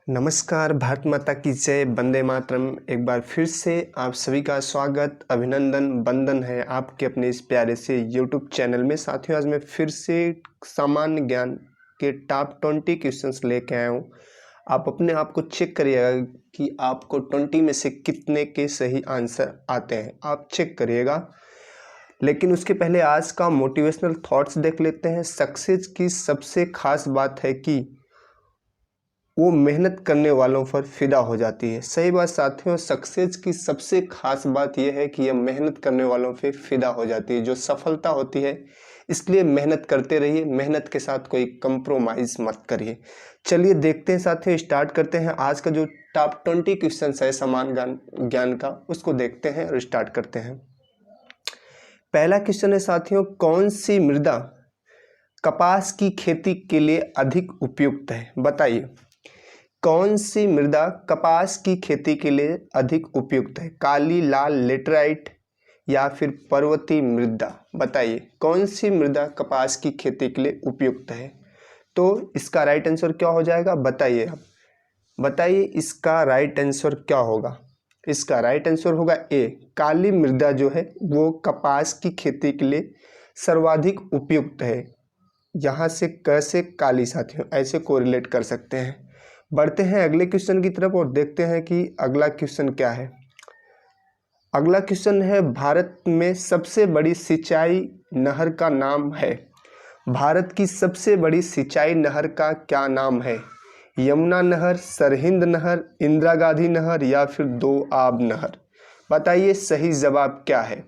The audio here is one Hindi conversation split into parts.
नमस्कार, भारत माता की जय, वंदे मातरम। एक बार फिर से आप सभी का स्वागत, अभिनंदन, वंदन है आपके अपने इस प्यारे से यूट्यूब चैनल में। साथियों, आज मैं फिर से सामान्य ज्ञान के टॉप 20 क्वेश्चंस लेके आया हूँ। आप अपने आप को चेक करिएगा कि आपको 20 में से कितने के सही आंसर आते हैं, आप चेक करिएगा। लेकिन उसके पहले आज का मोटिवेशनल थॉट्स देख लेते हैं। सक्सेस की सबसे खास बात है कि वो मेहनत करने वालों पर फिदा हो जाती है। सही बात साथियों, सक्सेस की सबसे खास बात यह है कि यह मेहनत करने वालों पे फिदा हो जाती है। जो सफलता होती है, इसलिए मेहनत करते रहिए, मेहनत के साथ कोई कंप्रोमाइज मत करिए। चलिए देखते हैं साथियों, स्टार्ट करते हैं आज का जो टॉप 20 क्वेश्चन है सामान्य ज्ञान का, उसको देखते हैं और स्टार्ट करते हैं। पहला क्वेश्चन है साथियों, कौन सी मृदा कपास की खेती के लिए अधिक उपयुक्त है? बताइए, कौन सी मृदा कपास की खेती के लिए अधिक उपयुक्त है? काली, लाल, लेटराइट या फिर पर्वतीय मृदा? बताइए, कौन सी मृदा कपास की खेती के लिए उपयुक्त है? तो इसका राइट आंसर क्या हो जाएगा? बताइए आप, बताइए इसका राइट आंसर क्या होगा? इसका राइट आंसर होगा ए, काली मृदा जो है वो कपास की खेती के लिए सर्वाधिक उपयुक्त है। यहाँ से कैसे काली साथियों ऐसे कोरिलेट कर सकते हैं। बढ़ते हैं अगले क्वेश्चन की तरफ और देखते हैं कि अगला क्वेश्चन क्या है। अगला क्वेश्चन है, भारत में सबसे बड़ी सिंचाई नहर का नाम है? भारत की सबसे बड़ी सिंचाई नहर का क्या नाम है? यमुना नहर, सरहिंद नहर, इंदिरा गांधी नहर या फिर दोआब नहर? बताइए सही जवाब क्या है।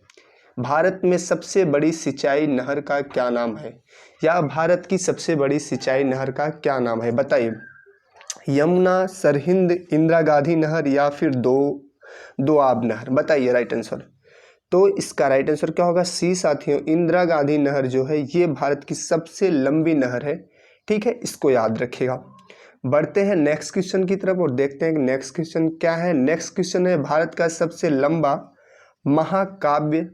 भारत में सबसे बड़ी सिंचाई नहर का क्या नाम है, या भारत की सबसे बड़ी सिंचाई नहर का क्या नाम है? बताइए, यमुना, सरहिंद, इंदिरा गांधी नहर या फिर दोआब नहर? बताइए राइट आंसर। तो इसका राइट आंसर क्या होगा? सी साथियों, इंदिरा गांधी नहर जो है ये भारत की सबसे लंबी नहर है। ठीक है, इसको याद रखिएगा। बढ़ते हैं नेक्स्ट क्वेश्चन की तरफ और देखते हैं कि नेक्स्ट क्वेश्चन क्या है। नेक्स्ट क्वेश्चन है, भारत का सबसे लंबा महाकाव्य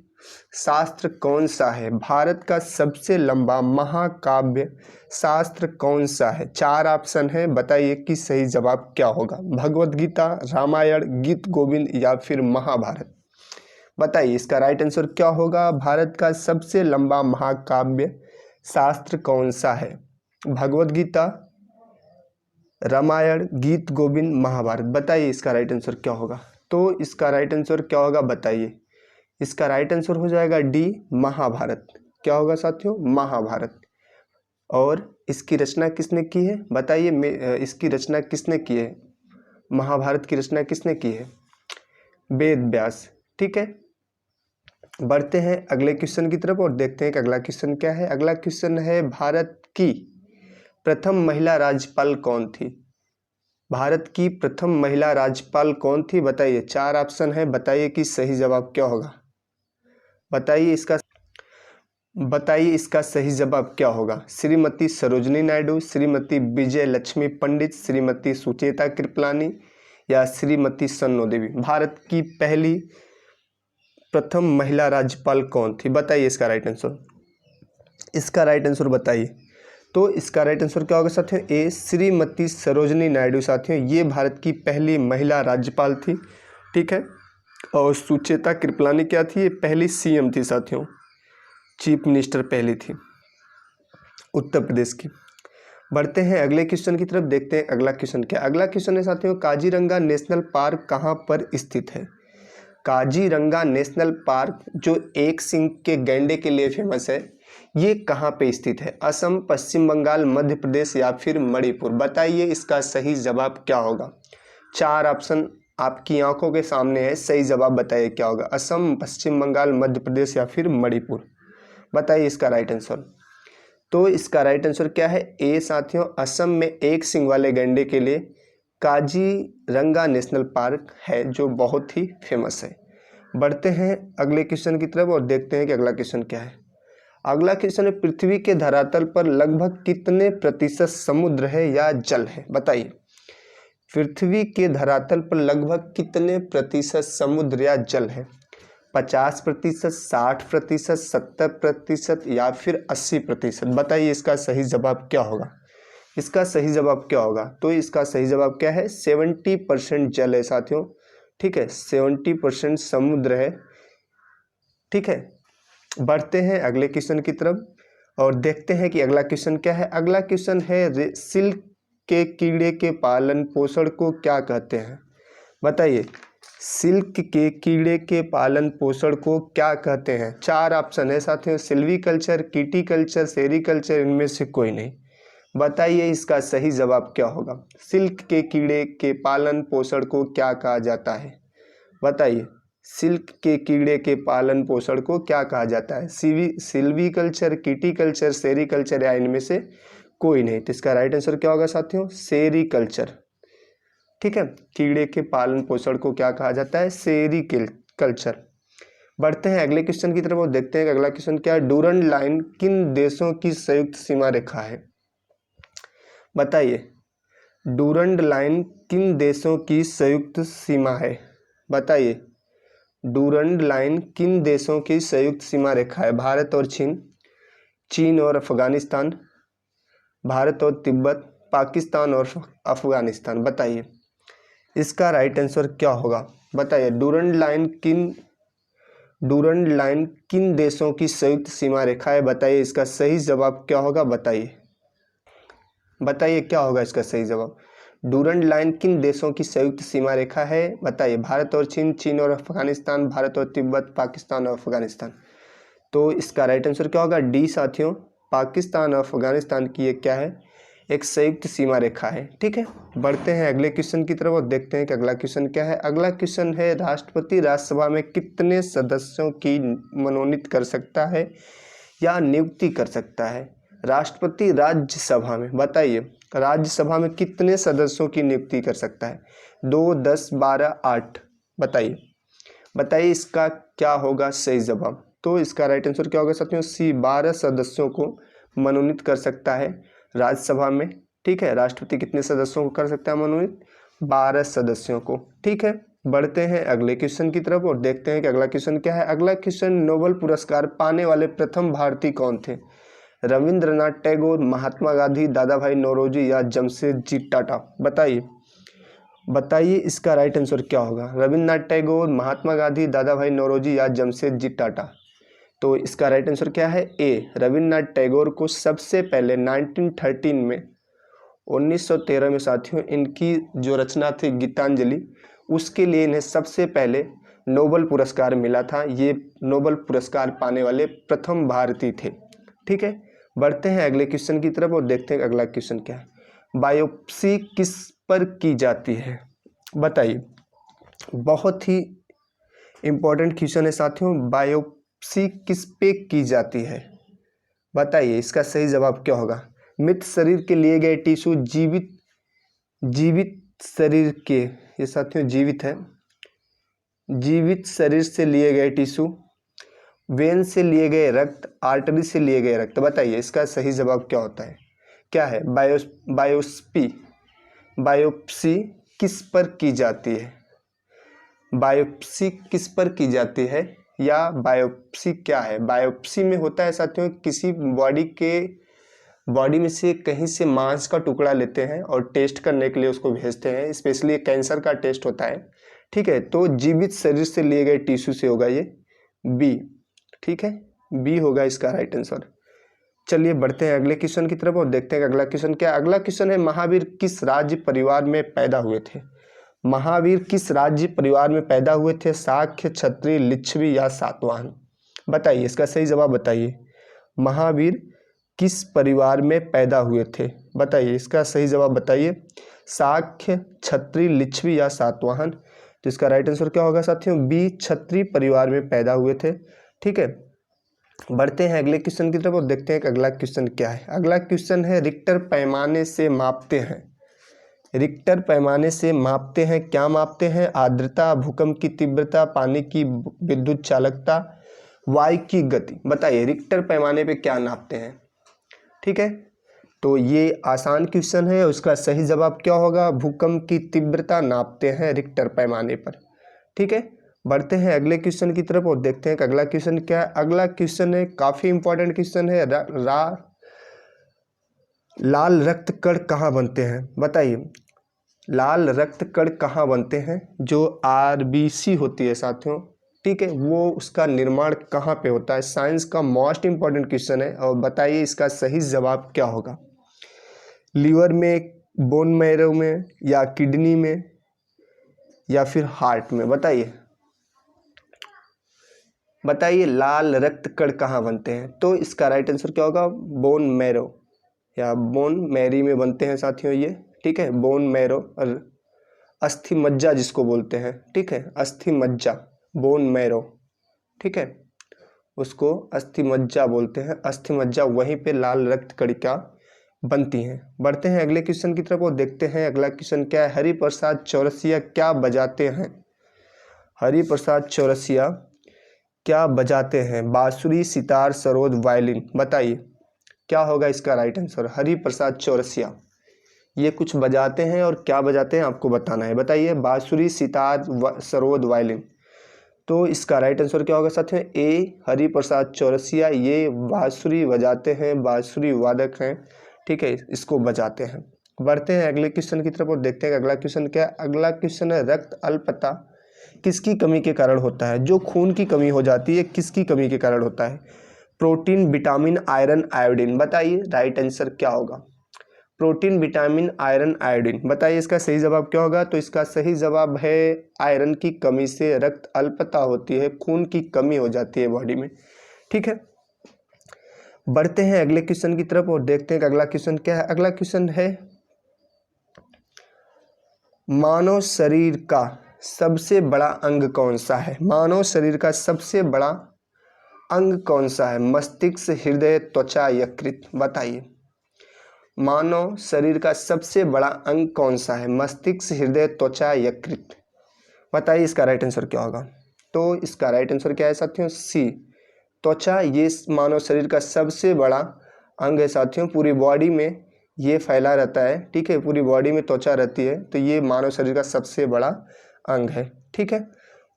शास्त्र कौन सा है? भारत का सबसे लंबा महाकाव्य शास्त्र कौन सा है? चार ऑप्शन है, बताइए कि सही जवाब क्या होगा। भगवत गीता, रामायण, गीत गोविंद या फिर महाभारत? बताइए इसका राइट आंसर क्या होगा। भारत का सबसे लंबा महाकाव्य शास्त्र कौन सा है? भगवत गीता, रामायण, गीत गोविंद, महाभारत? बताइए इसका राइट आंसर क्या होगा। तो इसका राइट आंसर क्या होगा? बताइए, इसका राइट आंसर हो जाएगा डी, महाभारत। क्या होगा साथियों? महाभारत। और इसकी रचना किसने की है? बताइए इसकी रचना किसने की है? महाभारत की रचना किसने की है? वेद व्यास। ठीक है, बढ़ते हैं अगले क्वेश्चन की तरफ और देखते हैं कि अगला क्वेश्चन क्या है। अगला क्वेश्चन है, भारत की प्रथम महिला राज्यपाल कौन थी? भारत की प्रथम महिला राज्यपाल कौन थी? बताइए, चार ऑप्शन है, बताइए कि सही जवाब क्या होगा। बताइए इसका सही जवाब क्या होगा। श्रीमती सरोजनी नायडू, श्रीमती विजय लक्ष्मी पंडित, श्रीमती सुचेता कृपलानी या श्रीमती सन्नो देवी? भारत की पहली प्रथम महिला राज्यपाल कौन थी? बताइए इसका राइट आंसर। इसका राइट आंसर बताइए। तो इसका राइट आंसर क्या होगा साथियों? ए, श्रीमती सरोजनी नायडू। साथियों, ये भारत की पहली महिला राज्यपाल थी। ठीक है, और सुचेता कृपलानी क्या थी? ये पहली सीएम थी साथियों, चीफ मिनिस्टर पहली थी उत्तर प्रदेश की। बढ़ते हैं अगले क्वेश्चन की तरफ, देखते हैं अगला क्वेश्चन क्या। अगला क्वेश्चन है साथियों, काजीरंगा नेशनल पार्क कहाँ पर स्थित है? काजीरंगा नेशनल पार्क जो एक सींग के गैंडे के लिए फेमस है, ये कहाँ पे स्थित है? असम, पश्चिम बंगाल, मध्य प्रदेश या फिर मणिपुर? बताइए इसका सही जवाब क्या होगा। चार ऑप्शन आपकी आंखों के सामने है, सही जवाब बताइए क्या होगा। असम, पश्चिम बंगाल, मध्य प्रदेश या फिर मणिपुर? बताइए इसका राइट आंसर। तो इसका राइट आंसर क्या है? ए साथियों, असम में एक सींग वाले गैंडे के लिए काजीरंगा नेशनल पार्क है जो बहुत ही फेमस है। बढ़ते हैं अगले क्वेश्चन की तरफ और देखते हैं कि अगला क्वेश्चन क्या है। अगला क्वेश्चन है, पृथ्वी के धरातल पर लगभग कितने प्रतिशत समुद्र है या जल है? बताइए, पृथ्वी के धरातल पर लगभग कितने प्रतिशत समुद्र या जल है? 50%, 60%, 70% या फिर 80%? बताइए इसका सही जवाब क्या होगा। इसका सही जवाब क्या होगा? तो इसका सही जवाब क्या है? 70% जल है साथियों, ठीक है, 70% समुद्र है, ठीक है। बढ़ते हैं अगले क्वेश्चन की तरफ और देखते हैं कि अगला क्वेश्चन क्या है। अगला क्वेश्चन है सिल्क के कीड़े के पालन पोषण को क्या कहते हैं? बताइए, सिल्क के कीड़े के पालन पोषण को क्या कहते हैं? 4 ऑप्शन है साथियों, सिल्वीकल्चर, कीटीकल्चर, सेरीकल्चर, इनमें से कोई नहीं। बताइए इसका सही जवाब क्या होगा? सिल्क के कीड़े के पालन पोषण को क्या कहा जाता है? बताइए, सिल्क के कीड़े के पालन पोषण को क्या कहा जाता है? सिल्वीकल्चर, कीटीकल्चर, सेरीकल्चर या इनमें से कोई नहीं। तो इसका राइट आंसर क्या होगा साथियों? सेरीकल्चर, ठीक है। कीड़े के पालन पोषण को क्या कहा जाता है? सेरीकल्चर। बढ़ते हैं अगले क्वेश्चन की तरफ और देखते हैं कि अगला क्वेश्चन क्या है। डूरंड लाइन किन देशों की संयुक्त सीमा रेखा है? बताइए, डूरंड लाइन किन देशों की संयुक्त सीमा है? बताइए, डूरंड लाइन किन देशों की संयुक्त सीमा रेखा है? भारत और चीन, चीन और अफगानिस्तान, भारत और तिब्बत, पाकिस्तान और अफगानिस्तान। बताइए इसका राइट आंसर क्या होगा? बताइए, डूरंड लाइन किन देशों की संयुक्त सीमा रेखा है? बताइए इसका सही जवाब क्या होगा? बताइए क्या होगा इसका सही जवाब? डूरंड लाइन किन देशों की संयुक्त सीमा रेखा है? बताइए, भारत और चीन, चीन और अफगानिस्तान, भारत और तिब्बत, पाकिस्तान और अफगानिस्तान। तो इसका राइट आंसर क्या होगा? डी साथियों, पाकिस्तान और अफगानिस्तान की ये क्या है? एक संयुक्त सीमा रेखा है, ठीक है। बढ़ते हैं अगले क्वेश्चन की तरफ और देखते हैं कि अगला क्वेश्चन क्या है। अगला क्वेश्चन है, राष्ट्रपति राज्यसभा में कितने सदस्यों की मनोनीत कर सकता है या नियुक्ति कर सकता है? राष्ट्रपति राज्यसभा में, बताइए राज्यसभा में कितने सदस्यों की नियुक्ति कर सकता है? 2, 10, 12, 8। बताइए इसका क्या होगा सही जवाब? तो इसका राइट आंसर क्या होगा साथियों? सी, 12 सदस्यों को मनोनीत कर सकता है राज्यसभा में, ठीक है। राष्ट्रपति कितने सदस्यों को कर सकता है मनोनीत? 12 सदस्यों को, ठीक है। बढ़ते हैं अगले क्वेश्चन की तरफ और देखते हैं कि अगला क्वेश्चन क्या है। अगला क्वेश्चन, नोबेल पुरस्कार पाने वाले प्रथम भारतीय कौन थे? रविंद्रनाथ टैगोर, महात्मा गांधी, दादा भाई नौरोजी या जमशेदजी टाटा? बताइए इसका राइट आंसर क्या होगा? रविंद्रनाथ टैगोर, महात्मा गांधी, दादा भाई नौरोजी या जमशेदजी टाटा? तो इसका राइट आंसर क्या है? ए, रविंद्रनाथ टैगोर को सबसे पहले 1913 में 1913 में साथियों इनकी जो रचना थी गीतांजलि, उसके लिए इन्हें सबसे पहले नोबेल पुरस्कार मिला था। ये नोबेल पुरस्कार पाने वाले प्रथम भारतीय थे, ठीक है। बढ़ते हैं अगले क्वेश्चन की तरफ और देखते हैं अगला क्वेश्चन क्या है। बायोप्सी किस पर की जाती है? बताइए, बहुत ही इंपॉर्टेंट क्वेश्चन है साथियों। बायोप्सी किस पे की जाती है? बताइए इसका सही जवाब क्या होगा? मृत शरीर के लिए गए टिश्यू, जीवित शरीर के, ये साथियों जीवित है, जीवित शरीर से लिए गए टिश्यू, वेन से लिए गए रक्त, आर्टरी से लिए गए रक्त। बताइए इसका सही जवाब क्या होता है? क्या है? बायोप्सी किस पर की जाती है? बायोप्सी किस पर की जाती है या बायोप्सी क्या है? बायोप्सी में होता है साथियों, किसी बॉडी में से कहीं से मांस का टुकड़ा लेते हैं और टेस्ट करने के लिए उसको भेजते हैं। स्पेशली कैंसर का टेस्ट होता है, ठीक है। तो जीवित शरीर से लिए गए टिश्यू से होगा ये बी, ठीक है, बी होगा इसका राइट आंसर। चलिए बढ़ते हैं अगले क्वेश्चन की तरफ और देखते हैं अगला क्वेश्चन क्या है। अगला क्वेश्चन है, महावीर किस राज्य परिवार में पैदा हुए थे? महावीर किस राज्य परिवार में पैदा हुए थे? शाक्य, क्षत्रिय, लिच्छवी या सातवाहन? बताइए इसका सही जवाब बताइए। महावीर किस परिवार में पैदा हुए थे? बताइए इसका सही जवाब बताइए। शाक्य, क्षत्रिय, लिच्छवी या सातवाहन? तो इसका राइट आंसर क्या होगा साथियों? बी, क्षत्रिय परिवार में पैदा हुए थे, ठीक है। बढ़ते हैं अगले क्वेश्चन की तरफ और देखते हैं कि अगला क्वेश्चन क्या है। अगला क्वेश्चन है, रिक्टर पैमाने से मापते हैं। रिक्टर पैमाने से मापते हैं, क्या मापते हैं? आर्द्रता, भूकंप की तीव्रता, पानी की विद्युत चालकता, वायु की गति। बताइए रिक्टर पैमाने पे क्या नापते हैं, ठीक है। तो ये आसान क्वेश्चन है, उसका सही जवाब क्या होगा? भूकंप की तीव्रता नापते हैं रिक्टर पैमाने पर, ठीक है। बढ़ते हैं अगले क्वेश्चन की तरफ और देखते हैं कि अगला क्वेश्चन क्या है। अगला क्वेश्चन है, काफ़ी इंपॉर्टेंट क्वेश्चन है, लाल रक्त कण कहाँ बनते हैं, बताइए। लाल रक्त कण कहाँ बनते हैं, जो आरबीसी होती है साथियों, ठीक है, वो उसका निर्माण कहाँ पे होता है। साइंस का मोस्ट इंपॉर्टेंट क्वेश्चन है। और बताइए इसका सही जवाब क्या होगा। लीवर में, बोन मैरो में, या किडनी में, या फिर हार्ट में, बताइए। बताइए लाल रक्त कण कहाँ बनते हैं। तो इसका राइट आंसर क्या होगा, बोन मैरो या बोन मैरी में बनते हैं साथियों ये, ठीक है। बोन मैरो और अस्थि मज्जा जिसको बोलते हैं, ठीक है, अस्थि मज्जा, बोन मैरो, ठीक है, उसको अस्थि मज्जा बोलते हैं। अस्थि मज्जा वहीं पे लाल रक्त कणिका बनती हैं। बढ़ते हैं अगले क्वेश्चन की तरफ और देखते हैं अगला क्वेश्चन क्या है। हरिप्रसाद चौरसिया क्या बजाते हैं। हरिप्रसाद चौरसिया क्या बजाते हैं। बांसुरी, सितार, सरोद, वायलिन, बताइए क्या होगा इसका राइट आंसर। हरिप्रसाद चौरसिया ये कुछ बजाते हैं और क्या बजाते हैं आपको बताना है। बताइए बांसुरी, सितार, सरोद, वायलिन। तो इसका राइट आंसर क्या होगा साथियों, ए हरिप्रसाद चौरसिया ये बांसुरी बजाते हैं, बांसुरी वादक हैं, ठीक है, इसको बजाते हैं। बढ़ते हैं अगले क्वेश्चन की तरफ और देखते हैं अगला क्वेश्चन क्या है। अगला क्वेश्चन है रक्त अल्पता किसकी कमी के कारण होता है। जो खून की कमी हो जाती है किसकी कमी के कारण होता है। प्रोटीन, विटामिन, आयरन, आयोडीन, बताइए राइट आंसर क्या होगा। प्रोटीन, विटामिन, आयरन, आयोडीन, बताइए इसका सही जवाब क्या होगा। तो इसका सही जवाब है आयरन की कमी से रक्त अल्पता होती है, खून की कमी हो जाती है बॉडी में, ठीक है। बढ़ते हैं अगले क्वेश्चन की तरफ और देखते हैं कि अगला क्वेश्चन क्या है। अगला क्वेश्चन है मानव शरीर का सबसे बड़ा अंग कौन सा है। मानव शरीर का सबसे बड़ा अंग कौन सा है। मस्तिष्क, हृदय, त्वचा, यकृत, बताइए मानव शरीर का सबसे बड़ा अंग कौन सा है। मस्तिष्क, हृदय, त्वचा, यकृत, बताइए इसका राइट आंसर क्या होगा। तो इसका राइट आंसर क्या है साथियों, सी त्वचा। ये मानव शरीर का सबसे बड़ा अंग है साथियों। पूरी बॉडी में ये फैला रहता है, ठीक है, पूरी बॉडी में त्वचा रहती है, तो ये मानव शरीर का सबसे बड़ा अंग है, ठीक है।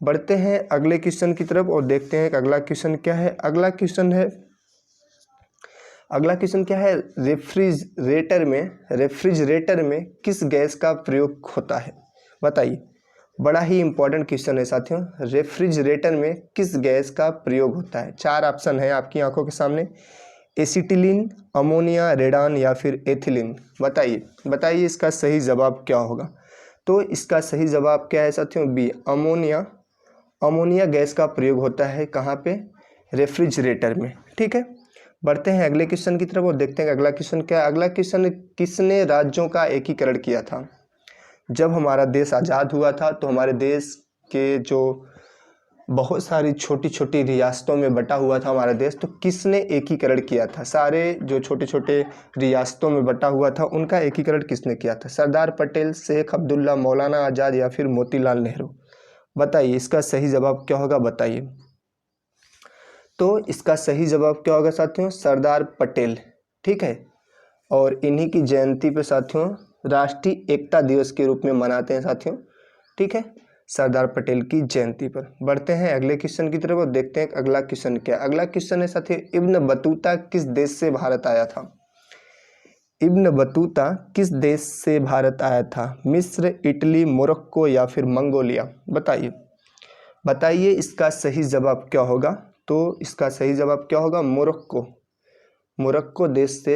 बढ़ते हैं अगले क्वेश्चन की तरफ और देखते हैं कि अगला क्वेश्चन क्या है। अगला क्वेश्चन क्या है रेफ्रिजरेटर में किस गैस का प्रयोग होता है, बताइए। बड़ा ही इंपॉर्टेंट क्वेश्चन है साथियों। रेफ्रिजरेटर में किस गैस का प्रयोग होता है। चार ऑप्शन है आपकी आंखों के सामने, एसिटिलीन, अमोनिया, रेडान, या फिर एथिलीन, बताइए इसका सही जवाब क्या होगा। तो इसका सही जवाब क्या है साथियों, बी अमोनिया गैस का प्रयोग होता है कहाँ पे, रेफ्रिजरेटर में, ठीक है। बढ़ते हैं अगले क्वेश्चन की तरफ और देखते हैं अगला क्वेश्चन क्या है। अगला क्वेश्चन, किसने राज्यों का एकीकरण किया था। जब हमारा देश आज़ाद हुआ था तो हमारे देश के जो बहुत सारी छोटी छोटी रियासतों में बटा हुआ था हमारा देश, तो किसने एकीकरण किया था। सारे जो छोटे छोटे रियासतों में बटा हुआ था उनका एकीकरण किसने किया था। सरदार पटेल, शेख अब्दुल्ला, मौलाना आज़ाद, या फिर मोतीलाल नेहरू, बताइए इसका सही जवाब क्या होगा, बताइए। तो इसका सही जवाब क्या होगा साथियों, सरदार पटेल, ठीक है। और इन्हीं की जयंती पे साथियों राष्ट्रीय एकता दिवस के रूप में मनाते हैं साथियों, ठीक है, सरदार पटेल की जयंती पर। बढ़ते हैं अगले क्वेश्चन की तरफ और देखते हैं अगला क्वेश्चन क्या। अगला क्वेश्चन है साथियों, इब्न बतूता किस देश से भारत आया था। इब्न बतूता किस देश से भारत आया था। मिस्र, इटली, मोरक्को, या फिर मंगोलिया, बताइए इसका सही जवाब क्या होगा। तो इसका सही जवाब क्या होगा, मोरक्को देश से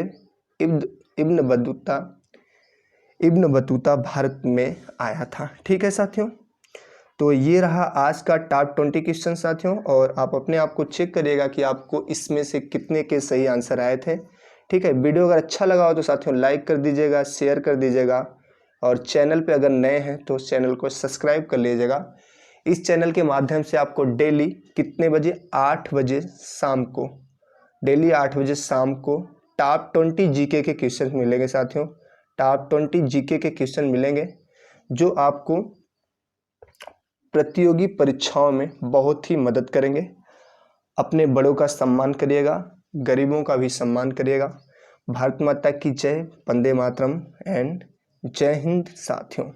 इब्न बतूता भारत में आया था, ठीक है साथियों। तो ये रहा आज का टॉप 20 क्वेश्चन साथियों, और आप अपने आप को चेक करिएगा कि आपको इसमें से कितने के सही आंसर आए थे, ठीक है। वीडियो अगर अच्छा लगा हो तो साथियों लाइक कर दीजिएगा, शेयर कर दीजिएगा, और चैनल पे अगर नए हैं तो चैनल को सब्सक्राइब कर लीजिएगा। इस चैनल के माध्यम से आपको डेली कितने बजे, 8 बजे शाम को, डेली 8 बजे शाम को टॉप 20 जीके के क्वेश्चन मिलेंगे साथियों। टॉप 20 जीके के क्वेश्चन मिलेंगे जो आपको प्रतियोगी परीक्षाओं में बहुत ही मदद करेंगे। अपने बड़ों का सम्मान करिएगा, गरीबों का भी सम्मान करिएगा। भारत माता की जय, वंदे मातरम एंड जय हिंद साथियों।